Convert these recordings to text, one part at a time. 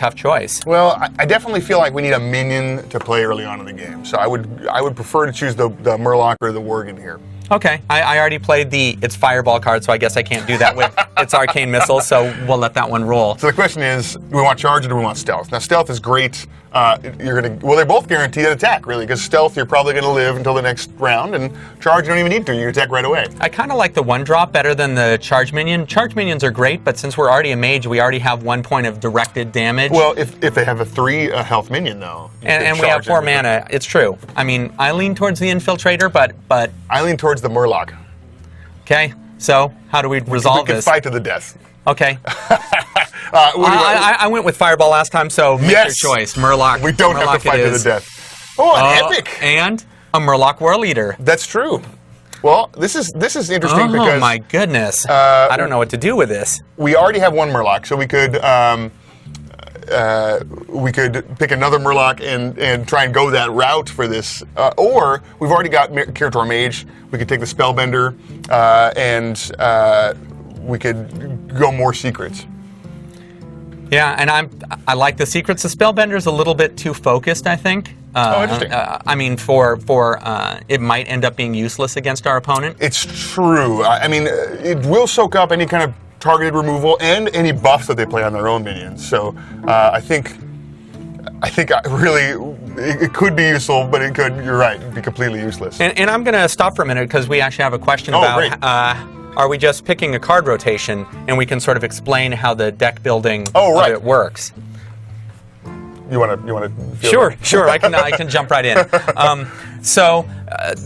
tough choice. Well, I definitely feel like we need a minion to play early on in the game. So I would prefer to choose the Murloc or the Worgen here. Okay, I already played its Fireball card, so I guess I can't do that with its Arcane Missile, so we'll let that one roll. So the question is, do we want Charge or do we want Stealth? Now, Stealth is great. They're both guaranteed an attack, really, because Stealth, you're probably going to live until the next round, and Charge, you don't even need to. You attack right away. I kind of like the 1-drop better than the Charge Minion. Charge Minions are great, but since we're already a mage, we already have 1 point of directed damage. Well, if they have a 3 health minion, though. And we have 4 mana, it's true. I mean, I lean towards the Infiltrator, but... I lean towards the Murloc. Okay, so how do we resolve this? We can fight to the death. Okay. I went with Fireball last time, so make your choice. Murloc. We don't have to fight to the death. Oh, an epic! And a Murloc War Leader. That's true. Well, this is interesting because... Oh my goodness. I don't know what to do with this. We already have 1 Murloc, so we could pick another Murloc and try and go that route for this. Or we've already got Kirator Mage. We could take the Spellbender and we could go more secrets. Yeah, and I like the secrets. The Spellbender's a little bit too focused, I think. Interesting. I mean, it might end up being useless against our opponent. It's true. I mean, it will soak up any kind of targeted removal and any buffs that they play on their own minions. So I think really it could be useful, but it could, you're right, be completely useless. And I'm going to stop for a minute because we actually have a question about are we just picking a card rotation, and we can sort of explain how the deck building of it works. You want to? Sure. I can jump right in. So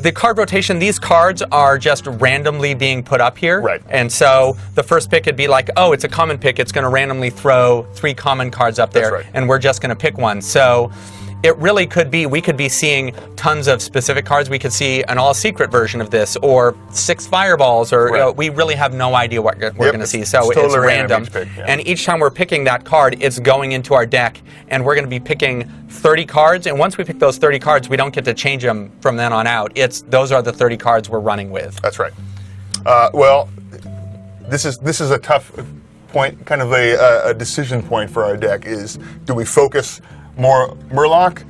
the card rotation, these cards are just randomly being put up here. Right. And so the first pick would be like, oh, it's a common pick. It's going to randomly throw 3 common cards up there, and we're just going to pick one. So it really could be, we could be seeing tons of specific cards. We could see an all-secret version of this, or 6 fireballs, or we really have no idea what we're going to see. So it's random. Pick, and each time we're picking that card, it's going into our deck, and we're going to be picking 30 cards. And once we pick those 30 cards, we don't get to change them from then on out. Those are the 30 cards we're running with. That's right. Well, this is a tough point, kind of a decision point for our deck. Is do we focus more Murloc?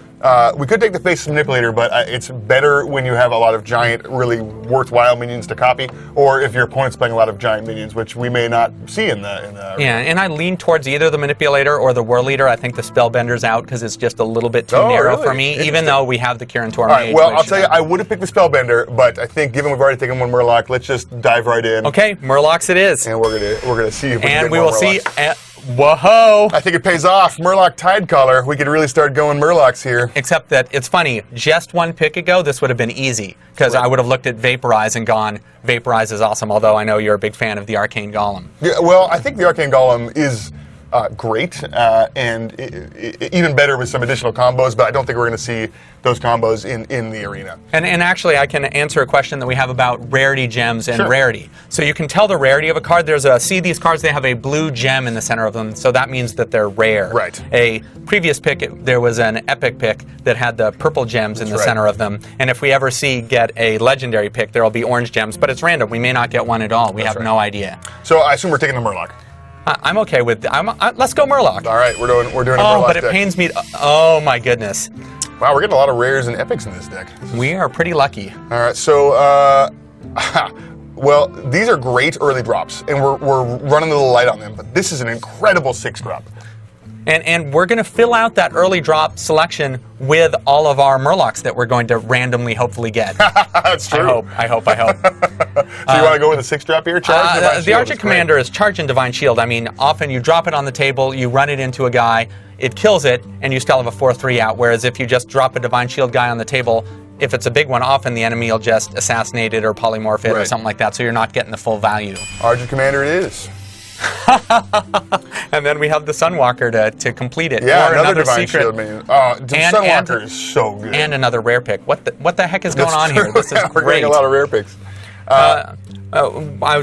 We could take the Faceless Manipulator, but it's better when you have a lot of giant, really worthwhile minions to copy, or if your opponent's playing a lot of giant minions, which we may not see in the Yeah, and I lean towards either the Manipulator or the War Leader. I think the Spellbender's out because it's just a little bit too narrow for me, even though we have the Kirator Mage. Well, I'll tell you, I would have picked the Spellbender, but I think given we've already taken 1 Murloc, let's just dive right in. Okay, Murlocs it is. And we're gonna see if we can get we more will Murlocs. see. Whoa! I think it pays off. Murloc Tidecaller. We could really start going Murlocs here. Except that it's funny. Just 1 pick ago, this would have been easy because I would have looked at Vaporize and gone, Vaporize is awesome. Although I know you're a big fan of the Arcane Golem. Yeah, well, I think the Arcane Golem is great and even better with some additional combos, but I don't think we're going to see those combos in the arena. And actually, I can answer a question that we have about rarity gems and rarity. So you can tell the rarity of a card. See these cards, they have a blue gem in the center of them, so that means that they're rare. Right. A previous pick, there was an epic pick that had the purple gems in the center of them, and if we ever get a legendary pick, there will be orange gems, but it's random. We may not get one at all. We have no idea. So I assume we're taking the Murloc. I'm okay with. Let's go Murloc. All right, we're doing a Murloc but it deck. pains me. Oh my goodness. Wow, we're getting a lot of rares and epics in this deck. We are pretty lucky. All right, so well, these are great early drops, and we're running a little light on them. But this is an incredible 6-drop. And we're going to fill out that early drop selection with all of our Murlocs that we're going to randomly, hopefully get. That's true. I hope. So you want to go with a 6-drop here? Charge Divine Shield. The Argent Commander is Charge and Divine Shield. I mean, often you drop it on the table, you run it into a guy, it kills it, and you still have a 4/3 out. Whereas if you just drop a Divine Shield guy on the table, if it's a big one, often the enemy will just assassinate it or polymorph it or something like that, so you're not getting the full value. Argent Commander it is. And then we have the Sunwalker to complete it. Yeah, or another Divine secret. Shield minion. Sunwalker is so good. And another rare pick. What the heck is going on here? This is We're great. getting a lot of rare picks. I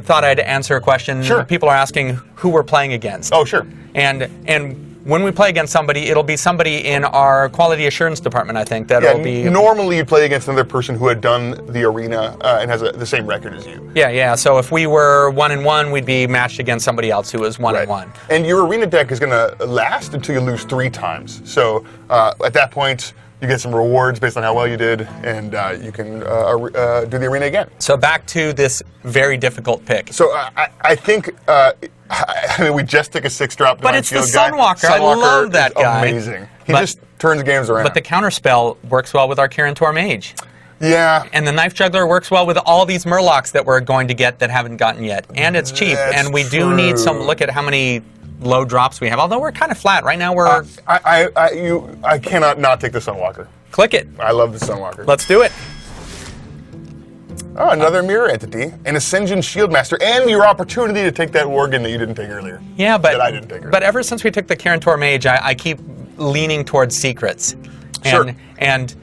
thought I'd answer a question. Sure. People are asking who we're playing against. Oh, sure. And when we play against somebody, it'll be somebody in our quality assurance department, I think. That'll be normally you play against another person who had done the arena and has the same record as you. Yeah. So if we were 1-1, we'd be matched against somebody else who was 1-1. And your arena deck is going to last until you lose 3 times. So at that point, you get some rewards based on how well you did, and you can do the arena again. So back to this very difficult pick. So I think we just took a 6-drop. But it's the Sunwalker. I love that guy. Amazing. He just turns games around. But the counterspell works well with our Kirin Mage. Yeah. And the Knife Juggler works well with all these Murlocs that we're going to get that haven't gotten yet. And it's cheap. And we do need some. Look at how many low drops we have. Although we're kind of flat right now. We're. I cannot not take the Sunwalker. Click it. I love the Sunwalker. Let's do it. Oh, another mirror entity, an Ascension Shieldmaster, and your opportunity to take that Worgen that you didn't take earlier. Yeah, but that I didn't take earlier. But ever since we took the Kirin Mage, I keep leaning towards secrets. Sure. And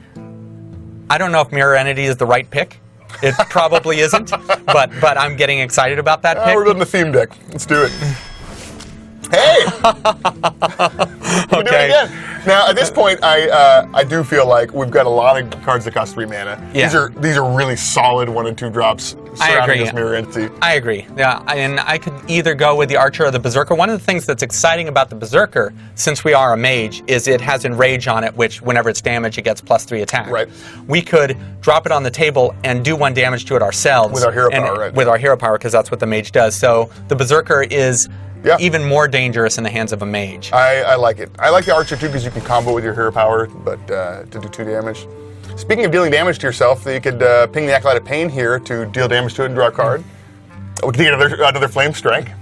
I don't know if mirror entity is the right pick. It probably isn't. But I'm getting excited about that pick. We're building a theme deck. Let's do it. Hey! Okay. Do it again. Now, at this point, I do feel like we've got a lot of cards that cost 3 mana. Yeah. These are really solid 1 and 2 drops surrounding this mirror entity. I agree. Yeah, and I could either go with the Archer or the Berserker. One of the things that's exciting about the Berserker, since we are a mage, is it has Enrage on it, which whenever it's damaged, it gets +3 attack. Right. We could drop it on the table and do 1 damage to it ourselves. With our hero power, right. With our hero power, because that's what the mage does. So the Berserker is even more dangerous in the hands of a mage. I like it. I like the Archer too because you can combo with your hero power, but to do 2 damage. Speaking of dealing damage to yourself, you could ping the Acolyte of Pain here to deal damage to it and draw a card. We can get another Flame Strike.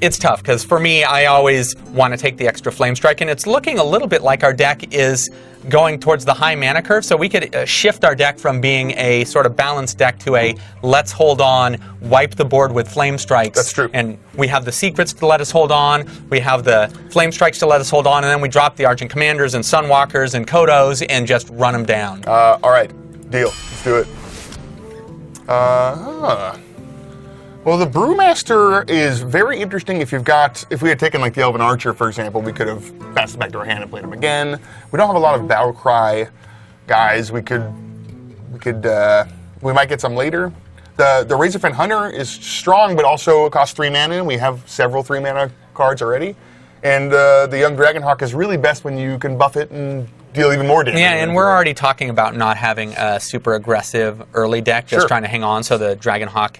It's tough because for me, I always want to take the extra Flame Strike, and it's looking a little bit like our deck is going towards the high mana curve, so we could shift our deck from being a sort of balanced deck to a let's hold on, wipe the board with Flame Strikes. That's true. And we have the Secrets to let us hold on, we have the Flame Strikes to let us hold on, and then we drop the Argent Commanders and Sunwalkers and Kodos and just run them down. All right, deal. Let's do it. Well, the Brewmaster is very interesting if we had taken like the Elven Archer, for example, we could have passed it back to our hand and played him again. We don't have a lot of Battle Cry guys. We might get some later. The Razorfen Hunter is strong, but also costs 3 mana, and we have several 3 mana cards already. And the Young Dragonhawk is really best when you can buff it and deal even more damage. Yeah, and we're already talking about not having a super aggressive early deck, just trying to hang on, so the Dragonhawk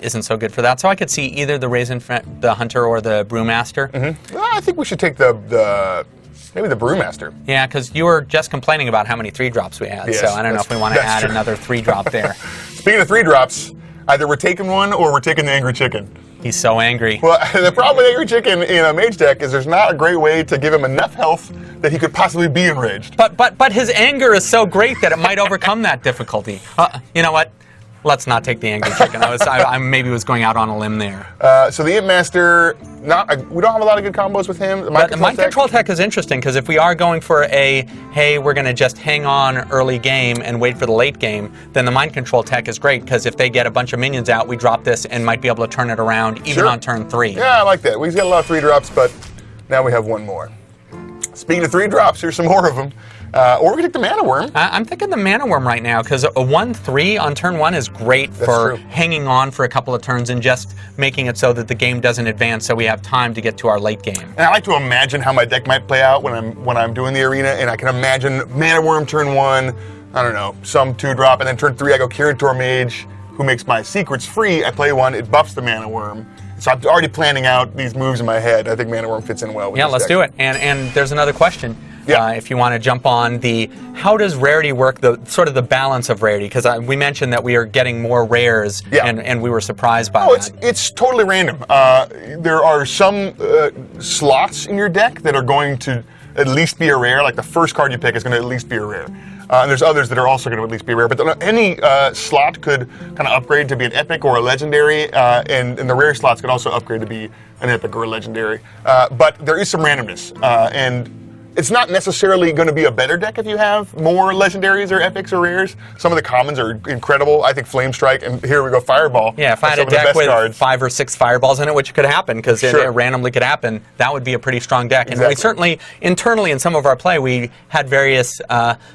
isn't so good for that. So I could see either the Hunter or the Brewmaster. Mm-hmm. Well, I think we should take maybe the Brewmaster. Yeah, because you were just complaining about how many 3-drops we had. Yes, so I don't know if we want to add another 3-drop there. Speaking of 3-drops, either we're taking one or we're taking the Angry Chicken. He's so angry. Well, the problem with Angry Chicken in a mage deck is there's not a great way to give him enough health that he could possibly be enraged. But his anger is so great that it might overcome that difficulty. You know what? Let's not take the Angry Chicken. I maybe was going out on a limb there. So the Imp Master, we don't have a lot of good combos with him. The Mind Control tech is interesting because if we are going for hey, we're going to just hang on early game and wait for the late game, then the Mind Control tech is great because if they get a bunch of minions out, we drop this and might be able to turn it around even on turn 3. Yeah, I like that. We've got a lot of 3-drops, but now we have one more. Speaking of 3-drops, here's some more of them. Or we could take the Mana Worm. I'm thinking the Mana Worm right now because a 1/3 on turn 1 is great for hanging on for a couple of turns and just making it so that the game doesn't advance, so we have time to get to our late game. And I like to imagine how my deck might play out when I'm doing the arena, and I can imagine Mana Worm turn 1, I don't know, some 2-drop, and then turn 3 I go Kirin Mage, who makes my secrets free. I play 1, it buffs the Mana Worm. So I'm already planning out these moves in my head. I think Mana Worm fits in well with this let's deck. Do it. And there's another question. If you want to jump on how does rarity work, the sort of the balance of rarity? Because we mentioned that we are getting more rares, and we were surprised by that. It's totally random. There are some slots in your deck that are going to at least be a rare. Like the first card you pick is going to at least be a rare. And there's others that are also going to at least be rare. But any slot could kind of upgrade to be an epic or a legendary, and the rare slots could also upgrade to be an epic or a legendary. But there is some randomness, and it's not necessarily going to be a better deck if you have more legendaries or epics or rares. Some of the commons are incredible. I think Flame Strike, and here we go, Fireball. Yeah, if I had a deck with 5 or 6 fireballs in it, which could happen because it randomly could happen, that would be a pretty strong deck. And we certainly, internally in some of our play, we had various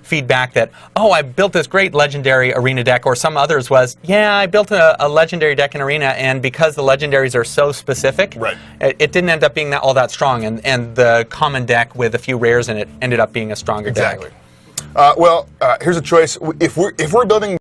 feedback that, oh, I built this great legendary arena deck, or some others was, yeah, I built a legendary deck in arena, and because the legendaries are so specific, it didn't end up being all that strong, and the common deck with a few rares in it ended up being a stronger deck. Here's a choice. If we're building